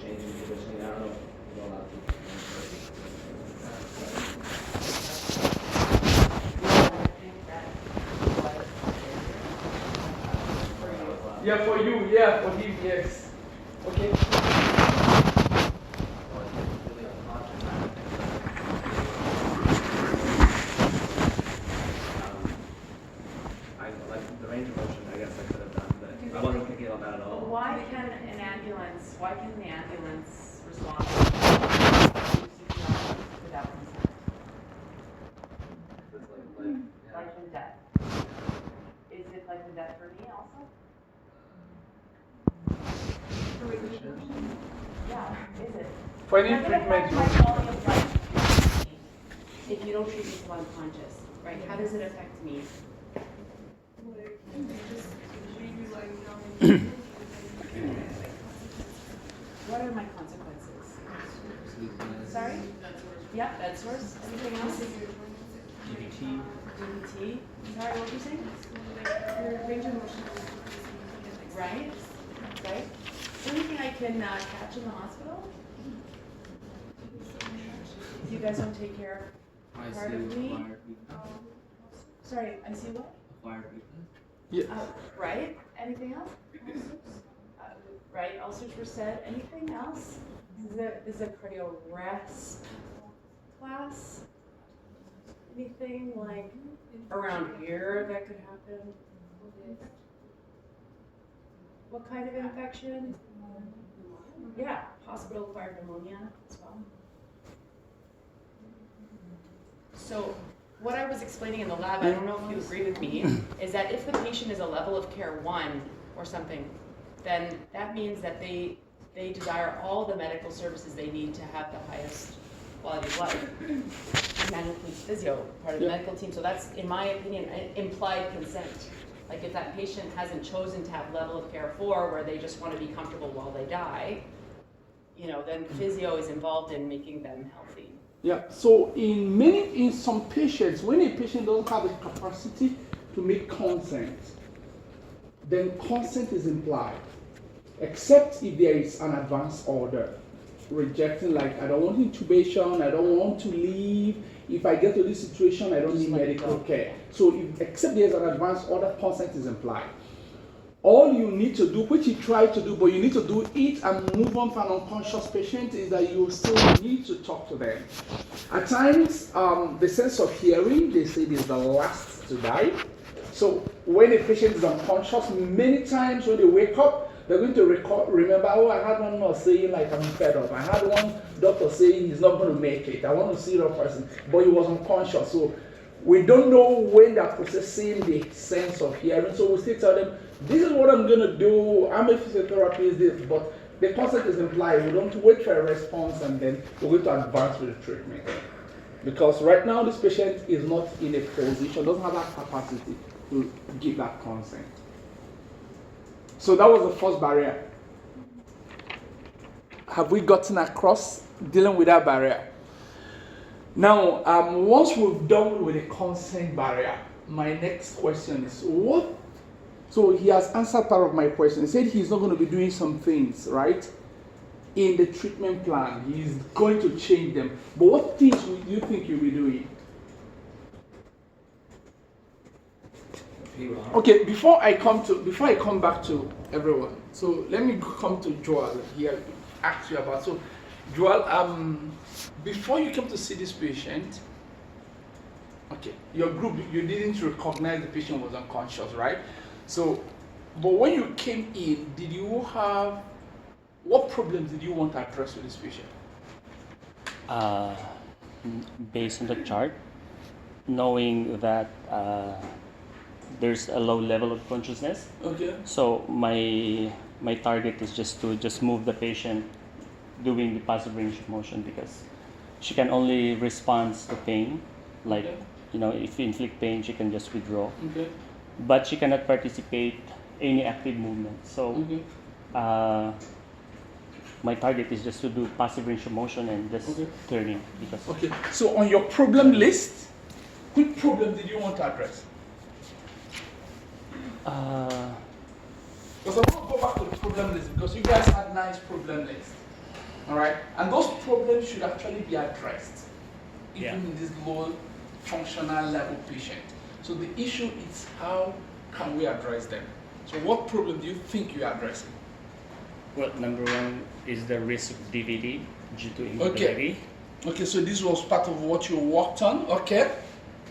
change in positioning. I don't know if you're allowed to. Yeah, for you, yeah, for him, yes. Okay. Like the range of motion, I guess I could have done, but I wasn't thinking about that at all. Why can the ambulance respond to CPR without consent? It's Life and death. Is it life and death for me also? Yeah, is it? For any Does it affect treatment, my quality of life if you don't treat me till I'm conscious, right? How does it affect me? What are my consequences? Sorry? Yeah, bed source. Anything else? DBT. DBT. Sorry, what were you saying? Range of motion. Right? Right? Anything I can catch in the hospital? If you guys don't take care of part of me? Sorry, I see what? yeah. Right? Anything else? Right, ulcers were said. Anything else? This is a cardioresp class. Anything like around here that could happen? What kind of infection? Yeah, hospital-acquired pneumonia as well. So what I was explaining in the lab, I don't know if you agree with me, is that if the patient is a level of care 1 or something, then that means that they desire all the medical services they need to have the highest quality of life. And that includes physio, part of the medical team. So that's, in my opinion, implied consent. Like if that patient hasn't chosen to have level of care 4, where they just want to be comfortable while they die, then physio is involved in making them healthy. Yeah, so in some patients, when a patient doesn't have the capacity to make consent, then consent is implied, except if there is an advance order rejecting, like I don't want intubation, I don't want to leave, if I get to this situation, I don't need medical care. So except there's an advance order, consent is implied. All you need to do, which you try to do, but you need to do it and move on for an unconscious patient, is that you still need to talk to them. At times, the sense of hearing, they say, is the last to die. So when a patient is unconscious, many times when they wake up, they're going to remember, oh, I had one nurse saying like I'm fed up. I had one doctor saying he's not going to make it. I want to see that person, but he was unconscious. So we don't know when they're processing the sense of hearing. So we still tell them, this is what I'm going to do. I'm a physiotherapist, this, but the consent is implied. We don't wait for a response and then we're going to advance with the treatment. Because right now this patient is not in a position, doesn't have that capacity to give that consent. So that was the first barrier. Have we gotten across dealing with that barrier? Now, once we've done with the consent barrier, my next question is what? So he has answered part of my question. He said he's not going to be doing some things, right? In the treatment plan, he's going to change them. But what things would you think you'll be doing? Okay, before I come back to everyone, so let me come to Joel here, ask you about. So, Joel, before you came to see this patient, okay, your group, you didn't recognize the patient was unconscious, right? So, but when you came in, did you have, what problems did you want to address with this patient? Based on the chart, knowing that there's a low level of consciousness. Okay. So my target is just to move the patient doing the passive range of motion, because she can only respond to pain. Like, if you inflict pain, she can just withdraw. Okay. But she cannot participate any active movement. So my target is just to do passive range of motion and just turning. Because okay. So on your problem list, which problem did you want to address? Because I want to go back to the problem list, because you guys had nice problem list. All right, and those problems should actually be addressed, even Yeah. in this low functional level patient. So the issue is how can we address them? So what problem do you think you're addressing? Well, number one is the risk of DVD due to immobility. Okay, so this was part of what you worked on, okay?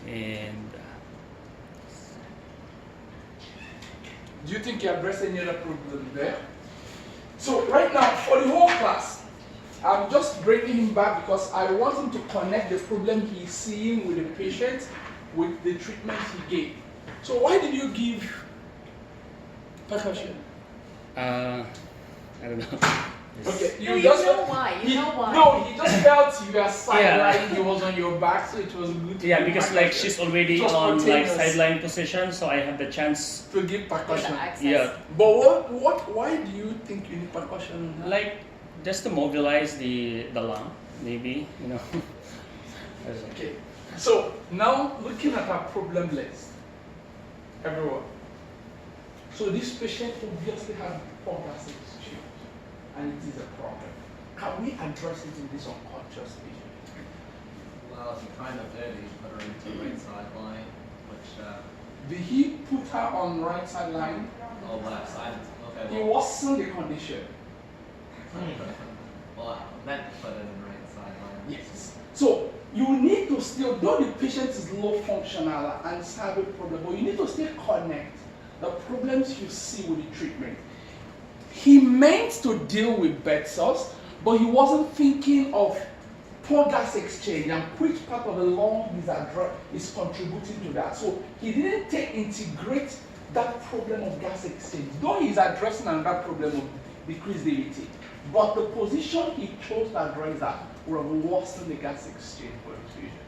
And Do you think you addressed any other problem there? So right now, for the whole class, I'm just bringing him back because I want him to connect the problem he's seeing with the patient with the treatment he gave. So why did you give percussion? I don't know. Okay, No, you know why. You know why. No, he just felt you were sidelined, he was on your back, so it was good to Yeah, give because like percussion. she's already Just on like spontaneous. sideline position, so I have the chance. to give For the percussion. access. Yeah, But why do you think you need percussion? like just to mobilize the lung, maybe, you know. Okay, so now looking at our problem list, everyone. So this patient obviously has poor gastric issues, and it is a problem. Can we address it in this unconscious patient? Well, he kind of did. He put her into right sideline, which, Did he put her on right side line? left side. Okay, He well, wasn't the condition. well, I meant to put it in right sideline. Yes. So you need to still, though the patient is low functional and have a problem, but you need to still connect the problems you see with the treatment. He meant to deal with bed sores, but he wasn't thinking of poor gas exchange and which part of the lung is contributing to that. So he didn't integrate that problem of gas exchange, though he's addressing another problem of decreased DVT. But the position he chose to address that would have worsened the gas exchange for the patient.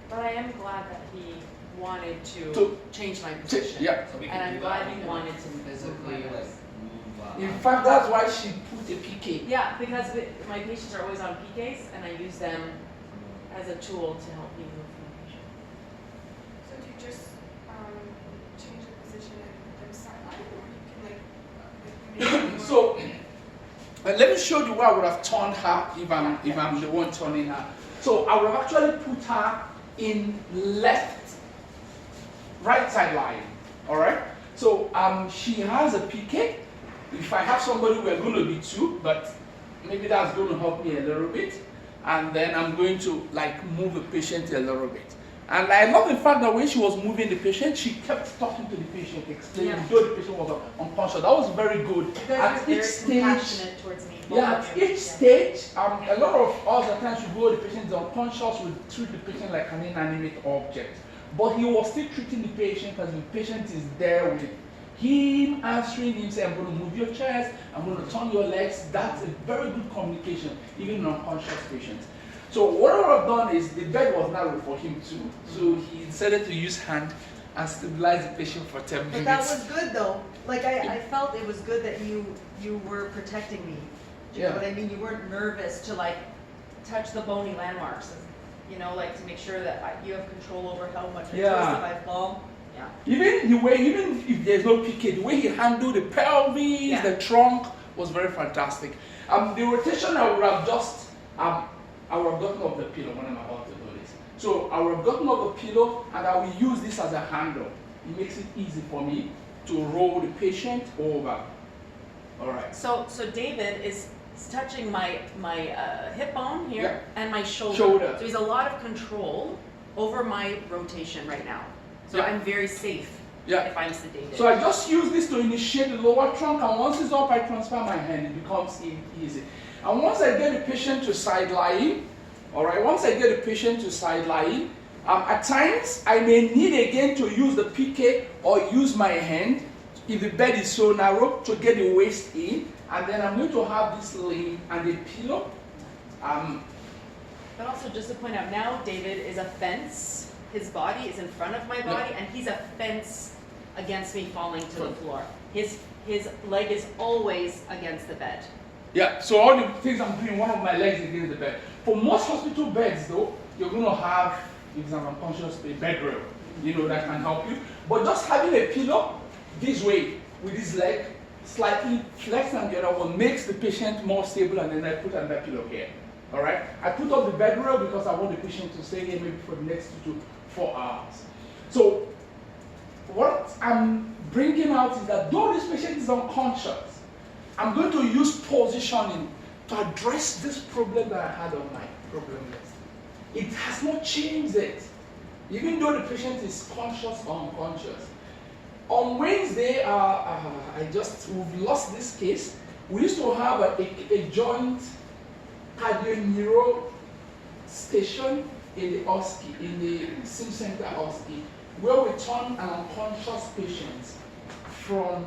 But I am glad that he wanted to To- change my position. Yeah. So we And can I'm do glad that. he We can, wanted like, to physically move my like legs. move. In fact, that's why she put a PK. Yeah, because my patients are always on PKs, and I use them as a tool to help me move from the patient. So do you just change the position and put them sideline, or you can like make it So let me show you where I would have turned her if I'm the one turning her. So I would have actually put her in right side line. All right. So she has a PK. If I have somebody, we're going to be two, but maybe that's going to help me a little bit. And then I'm going to like move the patient a little bit. And I love the fact that when she was moving the patient, she kept talking to the patient, explaining, Yeah. though the patient was unconscious. That was very good. You guys At are each very stage, compassionate towards me. both yeah, of at you. each stage, a lot of us at times we go, the patient is unconscious, we treat the patient like an inanimate object. But he was still treating the patient as the patient is there with him answering him, saying, I'm going to move your chest, I'm going to turn your legs. That's a very good communication, even in unconscious patients. So what I would have done is the bed was narrow for him too. So he decided to use hand and stabilize the patient for 10 minutes. But that was good though. Like I felt it was good that you were protecting me. Do you know Yeah. what I mean? You weren't nervous to like Touch the bony landmarks, you know, like to make sure that you have control over how much I Yeah. twist if I fall. Yeah. Even if there's no PK, the way he handled the pelvis, Yeah. the trunk was very fantastic. The rotation I would have just, I would have gotten off the pillow when I'm about to do this. So I would have gotten off the pillow and I will use this as a handle. It makes it easy for me to roll the patient over. All right. So David is touching my hip bone here Yeah. and my shoulder. Shoulder. So he's a lot of control over my rotation right now. So Yeah. I'm very safe Yeah. if I'm sedated. So I just use this to initiate the lower trunk, and once it's up, I transfer my hand. It becomes easy. And once I get the patient to side lying, all right, once I get the patient to side lying, at times I may need again to use the PK or use my hand if the bed is so narrow to get the waist in, and then I'm going to have this limb and a pillow. But also just to point out, now David is a fence. His body is in front of my body, and he's a fence against me falling to the floor. His leg is always against the bed. Yeah, so all the things I'm doing, one of my legs is against the bed. For most hospital beds though, you're going to have, if it's an unconscious bed rail, that can help you. But just having a pillow this way with this leg slightly flexed than the other one makes the patient more stable, and then I put another pillow here. All right? I put up the bed rail because I want the patient to stay here maybe for the next 2 to 4 hours. So what I'm bringing out is that though this patient is unconscious, I'm going to use positioning to address this problem that I had on my problem list. It has not changed it, even though the patient is conscious or unconscious. On Wednesday, we've lost this case. We used to have a joint cardio-neuro station in the OSCE, in the Sim Center OSCE, where we turn an unconscious patient from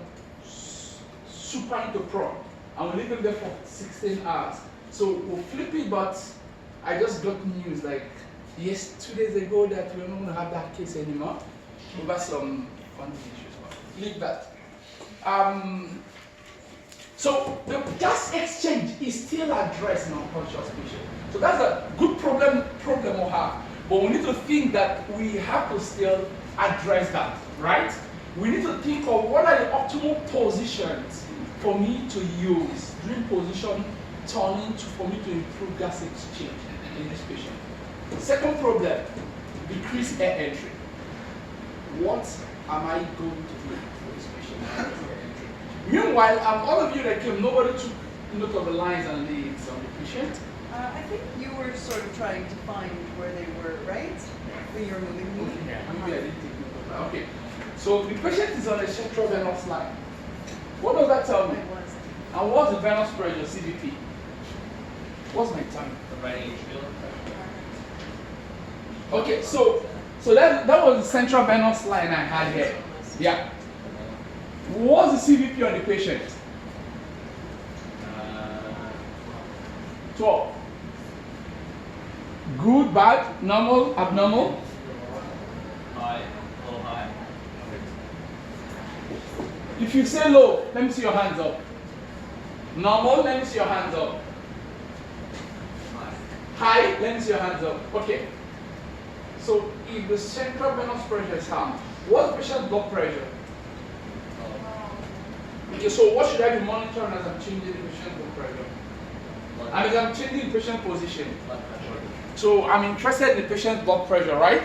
super into PROM, and we leave them there for 16 hours. So we'll flip it, but I just got news like, yes, 2 days ago that we're not going to have that case anymore. Over some funding issues, but leave that. So the gas exchange is still addressed in unconscious patient. So that's a good problem we'll have. But we need to think that we have to still address that, right? We need to think of what are the optimal positions for me to use during position turning for me to improve gas exchange in this patient. Second problem, decrease air entry. What am I going to do for this patient? Meanwhile, all of you that came, nobody took note of the lines and leads on the patient. I think you were sort of trying to find where they were, right? When you were moving me. Okay, maybe I didn't take note of that. Okay, so the patient is on a central venous line. What does that tell me? And what's the venous pressure, CVP? What's my time? The right atrial. Okay, so that was the central venous line I had here. Yeah. What's the CVP on the patient? 12. Good, bad, normal, abnormal? High, a little high. If you say low, let me see your hands up. Normal, let me see your hands up. High, let me see your hands up. Okay. So if the central venous pressure is high, what's the patient's blood pressure? Okay, so what should I be monitoring as I'm changing the patient's blood pressure? As I'm changing the patient position. So I'm interested in the patient's blood pressure, right?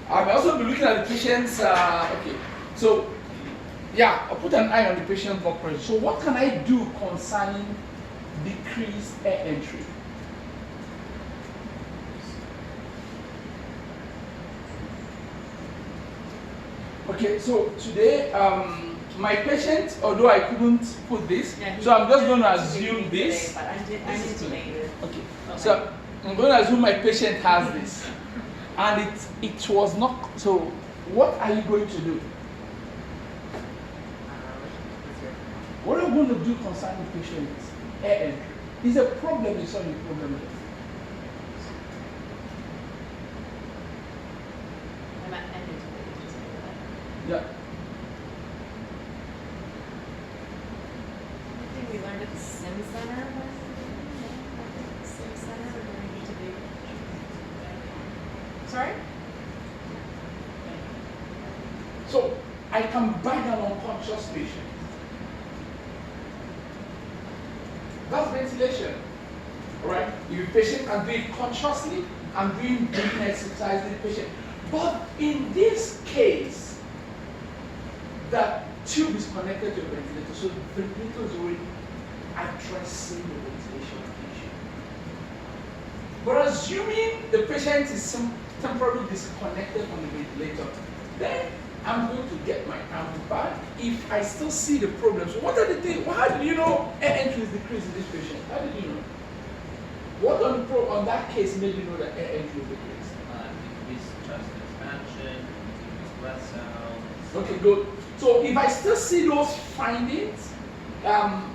I'll also be looking at the patient's, okay. So, yeah, I'll put an eye on the patient's blood pressure. So what can I do concerning decreased air entry? Okay, so today, my patient, although I couldn't put this, so I'm just going to assume this. But I'm intubated. Okay, so I'm going to assume my patient has this. And it was not, so what are you going to do? What are you going to do concerning the patient's air entry? It's a problem, it's not a problem. I'm intubated, just for that. Yeah. I think we learned at the Sim Center. Sim Center, we're going to be. Sorry? So I can bag an unconscious patient. That's ventilation. Alright? If a patient can do it consciously, I'm doing breathing exercise with the patient. But in this case, that tube is connected to the ventilator, so the ventilator is already addressing the ventilation issue. But assuming the patient is temporarily disconnected from the ventilator, then I'm going to get my arm back if I still see the problems. So what are the things? How did you know air entry is decreased in this patient? How did you know? What on that case made you know that air entry is decreased? Increased chest expansion, increased breath sound. Okay, good. So if I still see those findings,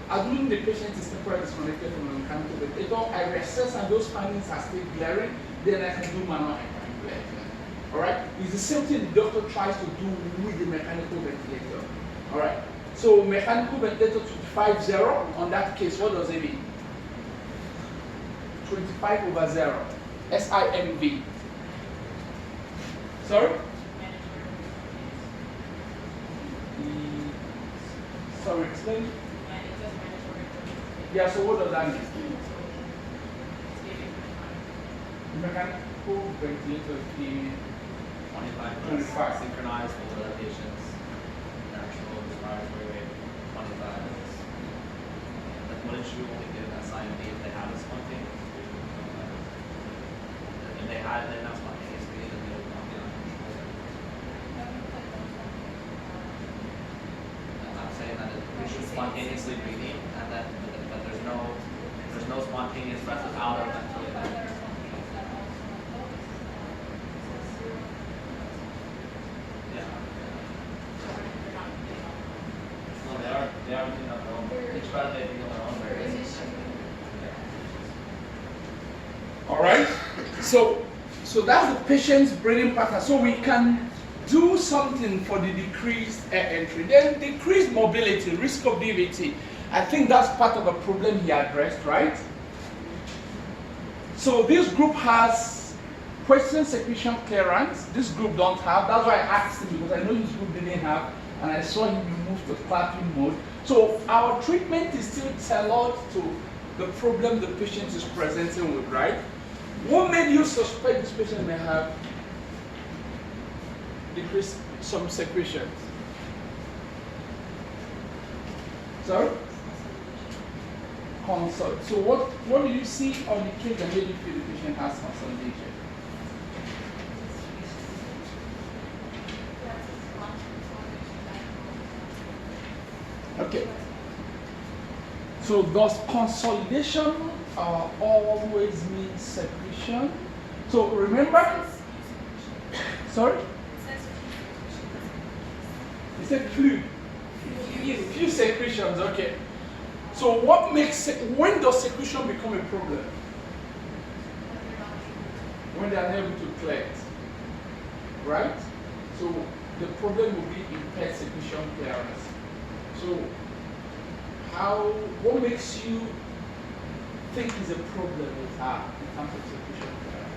assuming the patient is temporarily disconnected from the mechanical ventilator, I reassess and those findings are still glaring, then I can do manual hyperventilation. Alright? It's the same thing the doctor tries to do with the mechanical ventilator. Alright? So mechanical ventilator 25/0, on that case, what does it mean? 25/0. SIMV. Sorry? Sorry, explain. Yeah, so what does that mean? Mechanical ventilator is 25 synchronized with the patient's natural respiratory rate. 25 is. Like, wouldn't you only give that sign B if they have a spontaneous breathing? If they had it, then not spontaneous breathing, then they would not be uncontrolled. I'm saying that we should spontaneously breathing, and then but there's no spontaneous breath without a ventilator. They are doing on their own. Each breath they do on their own various. all right? So that's the patient's breathing pattern. So we can do something for the decreased air entry. Then decreased mobility, risk of DVT. I think that's part of the problem he addressed, right? So this group has question secretion clearance. This group don't have. That's why I asked him, because I know his group didn't have, and I saw him move to clapping mode. So our treatment is still tailored to the problem the patient is presenting with, right? What made you suspect this patient may have decreased some secretions? Sorry? Consult. So what do you see on the case that made you feel the patient has consolidation? Okay. So does consolidation always mean secretion? So remember, sorry? You said few. Few secretions, okay. So what makes, when does secretion become a problem? When they are unable to clear it, right? So the problem will be impaired secretion clearance. So what makes you think is a problem with her in terms of secretion clearance?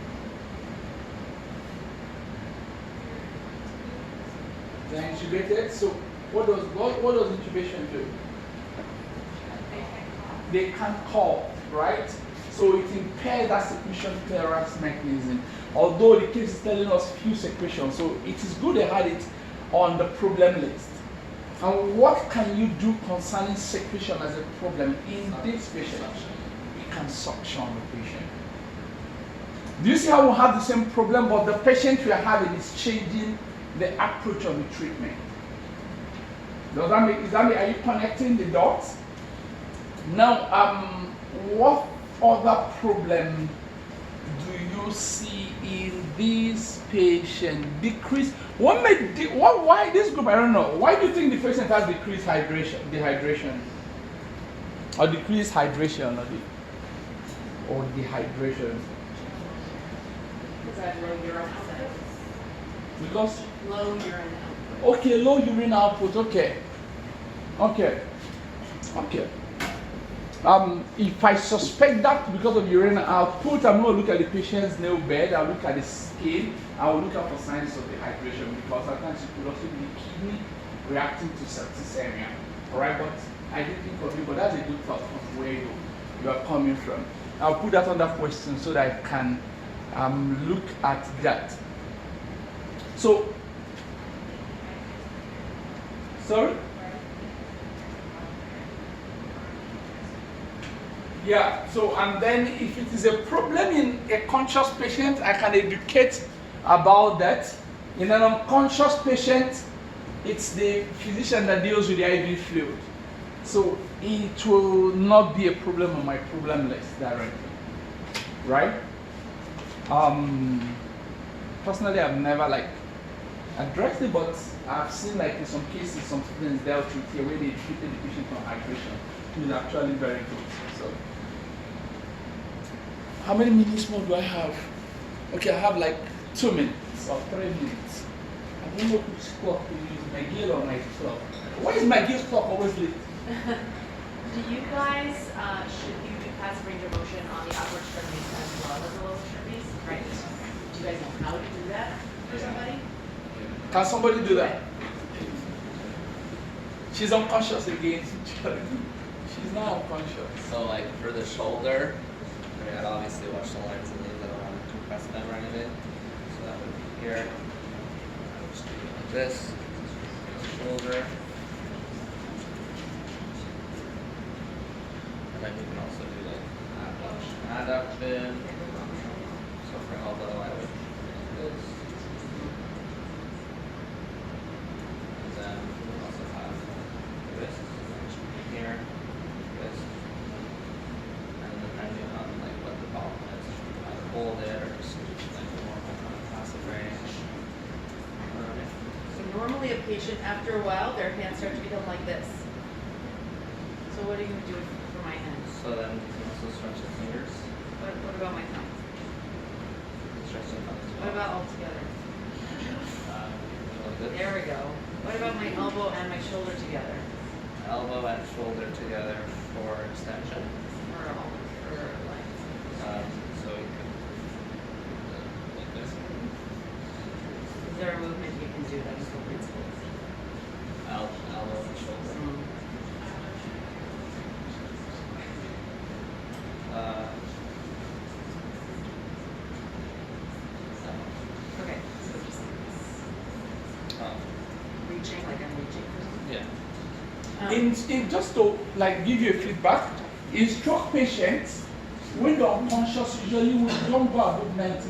They're intubated. So what does intubation do? They can't cough, right? So it impairs that secretion clearance mechanism. Although the case is telling us few secretions, so it is good they had it on the problem list. And what can you do concerning secretion as a problem in this patient? You can suction the patient. Do you see how we have the same problem, but the patient we are having is changing the approach of the treatment? Does that make, are you connecting the dots? Now, what other problem do you see in this patient? Decrease. Why this group? I don't know. Why do you think the patient has decreased dehydration, or decreased hydration, or dehydration? Because I have low urine output. Because Low urine output. okay, low urine output. Okay. If I suspect that because of urine output, I'm going to look at the patient's nail bed, I'll look at the skin, I'll look out for signs of dehydration, because sometimes it could also be the kidney reacting to septicemia. Alright, but I didn't think of it, but that's a good thought from where you are coming from. I'll put that under question so that I can look at that. So, sorry? Yeah, so and then if it is a problem in a conscious patient, I can educate about that. In an unconscious patient, it's the physician that deals with the IV fluid. So it will not be a problem on my problem list directly, right? Personally, I've never addressed it, but I've seen in some cases, some students dealt with here where they treated the patient on hydration, which is actually very good. So. How many minutes more do I have? Okay, I have 2 minutes or 3 minutes. I don't know which clock to use, McGill or my clock. Why is McGill's clock always late? Do you guys, should you do passive range of motion on the upper extremities as well as the lower extremities? Right? Do you guys know how to do that for somebody? Can somebody do that? She's unconscious again. She's not unconscious. So like for the shoulder, I mean, I'd obviously watch the lines and these. I don't want to compress them or anything. So that would be here. I would just do it like this. Shoulder. And then you can also do like adduction. So for elbow, I would do this. And then we also have wrist, which would be here, wrist. And then depending on like what the problem is, you can either hold it or just use like a normal kind of passive range. Alright. So normally a patient, after a while, their hands start to become like this. So what are you gonna do for my hands? So then you can also stretch the fingers. What about my thumb? Stretch the thumbs as well. What about all together? Like this. There we go. What about my elbow and my shoulder together? Elbow and shoulder together for extension. Or all, or like, So you can do it like this. is there a movement you can do that is so principle? Elbow and shoulder. Okay, so just reaching, like I'm reaching for something. Yeah. In just to like give you a feedback, in stroke patients, when they're unconscious, usually we don't go above 90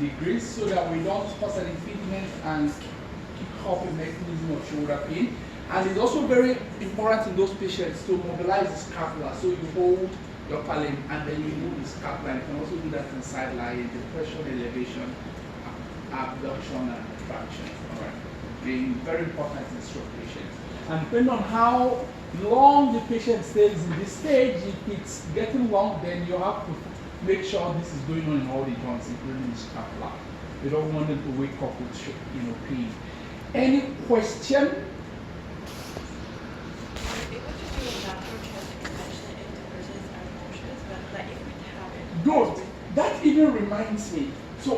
degrees so that we don't cause an impingement and kick off a mechanism of shoulder pain. And it's also very important in those patients to mobilize the scapula. So you hold your upper limb and then you move the scapula. You can also do that in side lying, depression, elevation, abduction, and traction. All right, being very important in stroke patients. And depending on how long the patient stays in this stage, if it's getting long, then you have to make sure this is going on in all the joints, including the scapula. You don't want them to wake up with pain. Any question? It would just do a natural chest extension into versus unconscious, but like if we have it. Good. That even reminds me. So,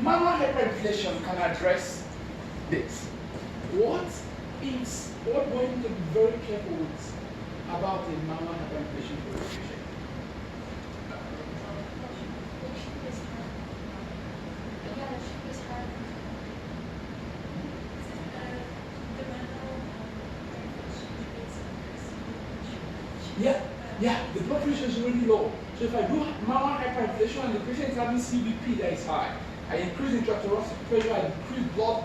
manual hyperinflation can address this. What we need to be very careful with about the manual hyperinflation for the patient? Yeah, the blood pressure is really low. So if I do manual hyperinflation and the patient is having CBP that is high, I increase intrathoracid pressure, I decrease blood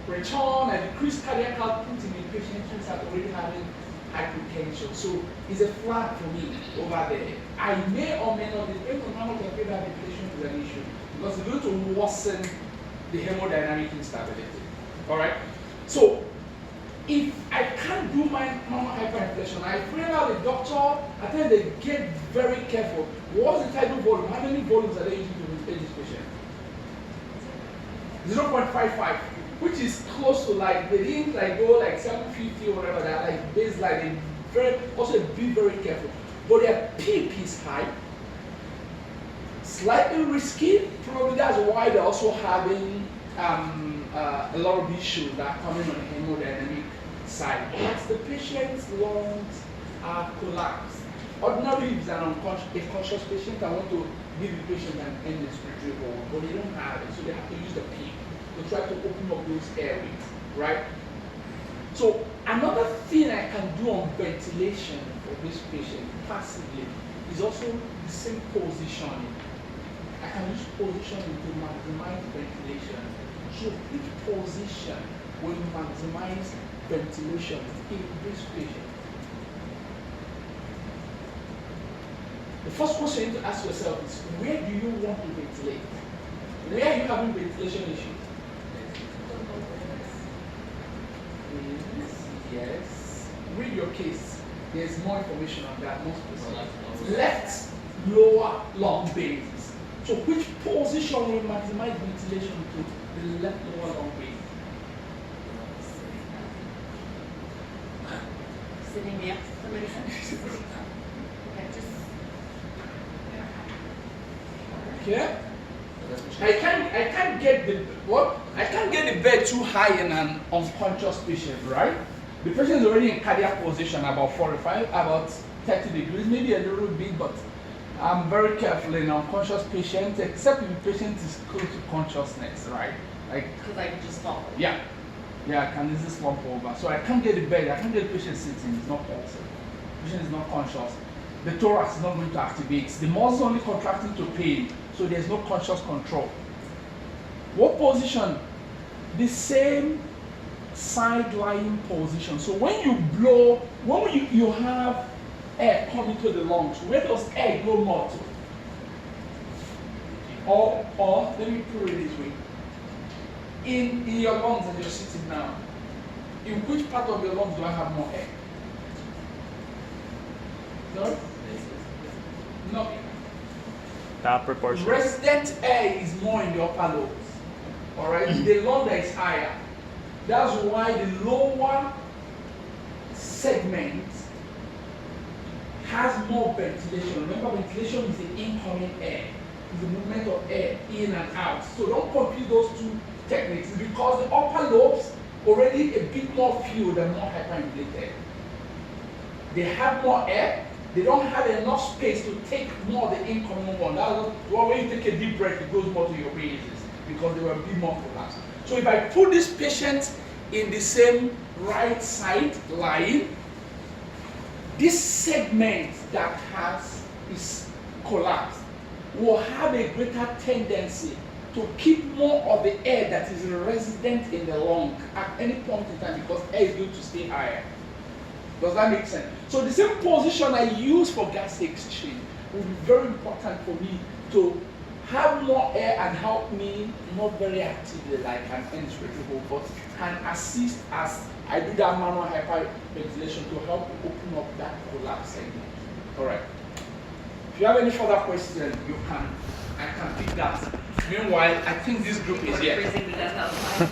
return, I decrease cardiac output in the patient who is already having hypertension. So it's a flag for me over there. I may or may not, depend on how much I feel that the patient is an issue, because it's going to worsen the hemodynamic instability. All right? So if I can't do my manual hyperinflation, I bring out the doctor, I tell they get very careful. What's the tidal volume? How many volumes are they using to replace this patient? 0.55, which is close to like, they didn't like go like 750 or whatever, they're like baseline. They also be very careful. But their PEEP is high, slightly risky, probably that's why they're also having a lot of issues that are coming on the hemodynamic side. But the patient's lungs are collapsed. Ordinarily, if it's an unconscious patient, I want to give the patient an end respiratory hold, but they don't have it, so they have to use the PEEP to try to open up those airways, right? So another thing I can do on ventilation for this patient passively is also the same positioning. I can use positioning to maximize ventilation. So which position will maximize ventilation in this patient? The first question you need to ask yourself is, where do you want to ventilate? Where are you having ventilation issues? Yes. Read your case. There's more information on that, more specific. Left lower lung base. So which position will maximize ventilation to the left lower lung base? Sitting there, somebody said. Okay, just. Okay. I can't get the bed too high in an unconscious patient, right? The patient is already in cardiac position, about 45, about 30 degrees, maybe a little bit, but I'm very careful in unconscious patients, except if the patient is close to consciousness, right? Like, Because I could just fall. yeah, I can easily slump over. So I can't get the bed, I can't get the patient sitting, it's not possible. The patient is not conscious. The thorax is not going to activate. The muscle only contracting to pain, so there's no conscious control. What position? The same side lying position. So when you blow, when you have air coming to the lungs, where does air go more to? Or let me put it this way. In your lungs as you're sitting now, in which part of your lungs do I have more air? No? No. The upper portion. Resident air is more in the upper lobes. Alright? The lung that is higher. That's why the lower segment has more ventilation. Remember, ventilation is the incoming air. It's the movement of air in and out. So don't confuse those two techniques because the upper lobes already a bit more filled and more hyperinflated. They have more air. They don't have enough space to take more of the incoming one. That's why when you take a deep breath, it goes more to your raises because they will be more collapsed. So if I put this patient in the same right side lying, this segment that is collapsed will have a greater tendency to keep more of the air that is resident in the lung at any point in time because air is going to stay higher. Does that make sense? So the same position I use for gas exchange will be very important for me to have more air and help me not very actively like an inspirable, but can assist as I do that manual hyperventilation to help open up that collapse segment. All right. If you have any further questions, I can pick that. Meanwhile, I think this group is here. Freezing to death outside.